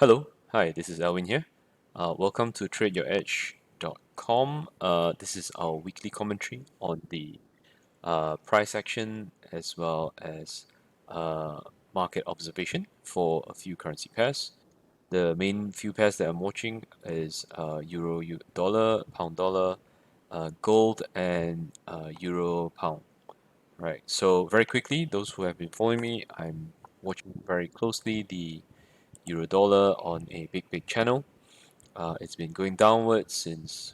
Hello, hi, this is Elwin here. Welcome to TradeYourEdge.com. This is our weekly commentary on the price action as well as market observation for a few currency pairs. The main few pairs that I'm watching is Euro dollar, Pound dollar, gold, and Euro pound. Right. So very quickly, those who have been following me, I'm watching very closely the Euro dollar on a big channel. It's been going downwards since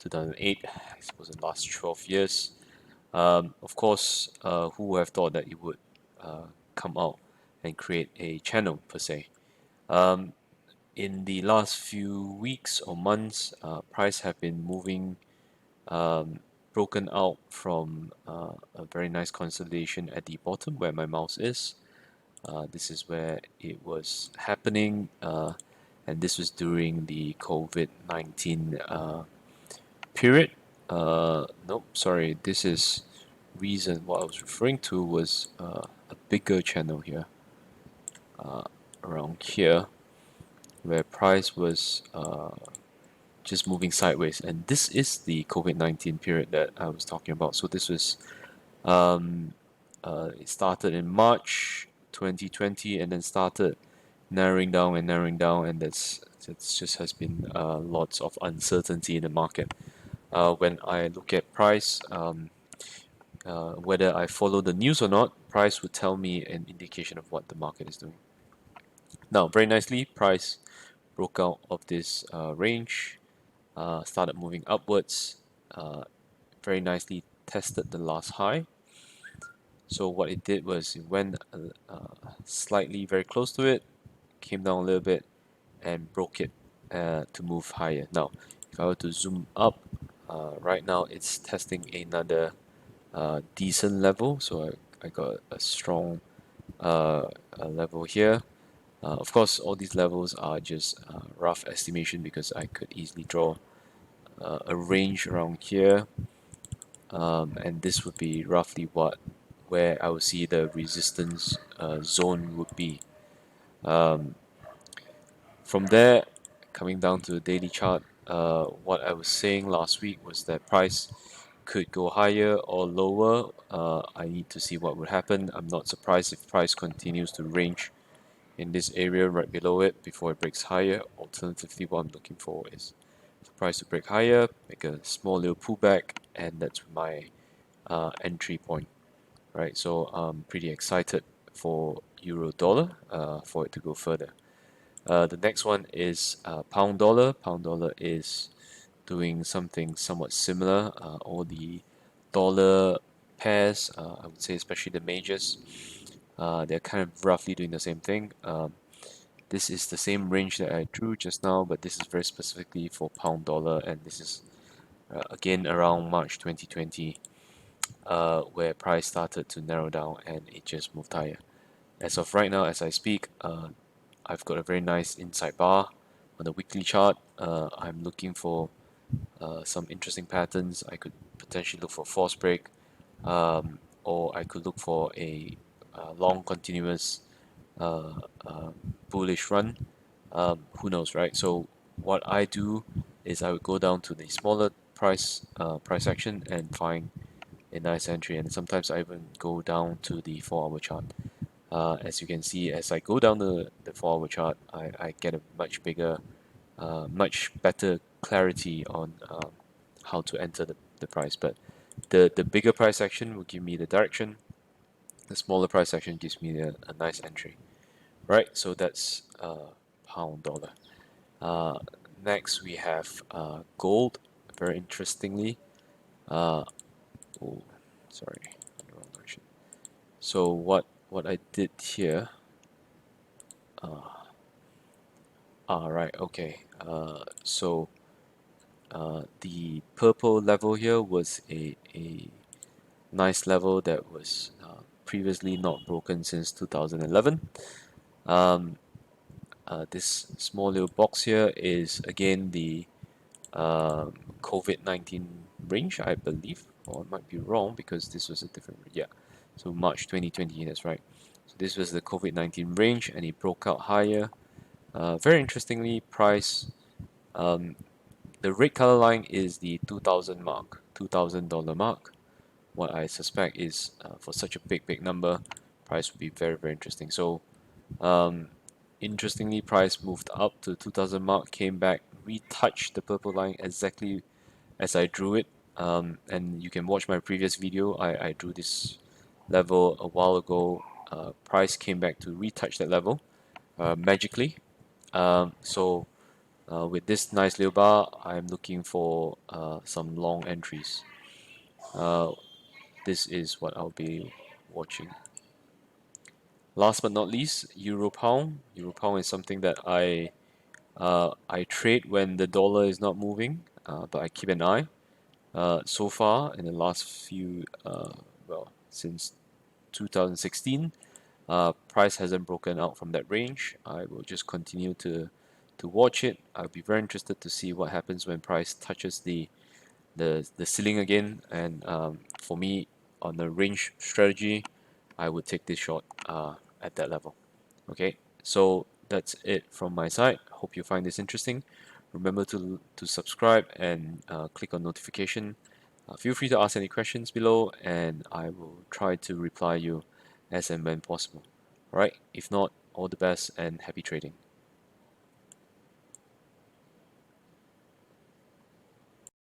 2008, I suppose the last 12 years. Of course, who would have thought that it would come out and create a channel per se. Um, in the last few weeks or months, price have been moving, broken out from a very nice consolidation at the bottom where my mouse is. This is where it was happening, and this was during the COVID-19 period. Nope, sorry, this is reason what I was referring to was a bigger channel here, around here, where price was just moving sideways, and this is the COVID-19 period that I was talking about. So this was um, it started in March 2020 and then started narrowing down, and that's just has been lots of uncertainty in the market. When I look at price, whether I follow the news or not, price would tell me an indication of what the market is doing. Now, very nicely, price broke out of this range, started moving upwards, uh, very nicely tested the last high. So what it did was it went slightly very close to it, came down a little bit, and broke it to move higher. Now, if I were to zoom up, right now it's testing another decent level. So I got a strong level here. Of course, all these levels are just rough estimation because I could easily draw a range around here, and this would be roughly where I would see the resistance zone would be. Um, From there, coming down to the daily chart, what I was saying last week was that price could go higher or lower. I need to see what would happen. I'm not surprised if price continues to range in this area right below it before it breaks higher. Alternatively, what I'm looking for is for price to break higher, make a small little pullback, and that's my entry point, right? So I'm pretty excited for euro dollar for it to go further. The next one is pound dollar. Pound dollar is doing something somewhat similar. All the dollar pairs, I would say, especially the majors, they're kind of roughly doing the same thing. This is the same range that I drew just now, but this is very specifically for pound dollar, and this is again around March 2020, where price started to narrow down and it just moved higher. As of right now, as I speak, I've got a very nice inside bar on the weekly chart. I'm looking for some interesting patterns. I could potentially look for force break, or I could look for a long continuous uh, uh, bullish run. Who knows, right? So what I do is I would go down to the smaller price action and find a nice entry, and sometimes I even go down to the 4-hour chart. As you can see, as I go down the 4-hour chart, I get a much bigger, much better clarity on how to enter the price. But the bigger price action will give me the direction. The smaller price action gives me a nice entry. Right, so that's pound dollar. Uh, Next we have gold. Very interestingly, uh, oh, sorry, the wrong direction. So what I did here, right, okay. So the purple level here was a nice level that was previously not broken since 2011. Um, this small little box here is again the COVID-19 range, I believe, or I might be wrong because this was a different, yeah. So March 2020, that's right. So this was the COVID-19 range, and it broke out higher. Very interestingly, price, um, the red color line is the 2000 mark, $2,000 mark. What I suspect is for such a big number, price would be very interesting. So um, interestingly, price moved up to 2000 mark, came back, retouched the purple line exactly as I drew it. And you can watch my previous video. I drew this level a while ago. Price came back to retouch that level magically. So with this nice little bar, I'm looking for some long entries. Uh, this is what I'll be watching. Last but not least, Euro Pound. Euro Pound is something that I trade when the dollar is not moving, but I keep an eye. So far, in the last few, well, since 2016, price hasn't broken out from that range. I will just continue to watch it. I'll be very interested to see what happens when price touches the ceiling again. And for me, on the range strategy, I would take this short at that level. Okay, so that's it from my side. Hope you find this interesting. Remember to subscribe and click on notification. Feel free to ask any questions below, and I will try to reply you as and when possible. Alright, if not, all the best and happy trading.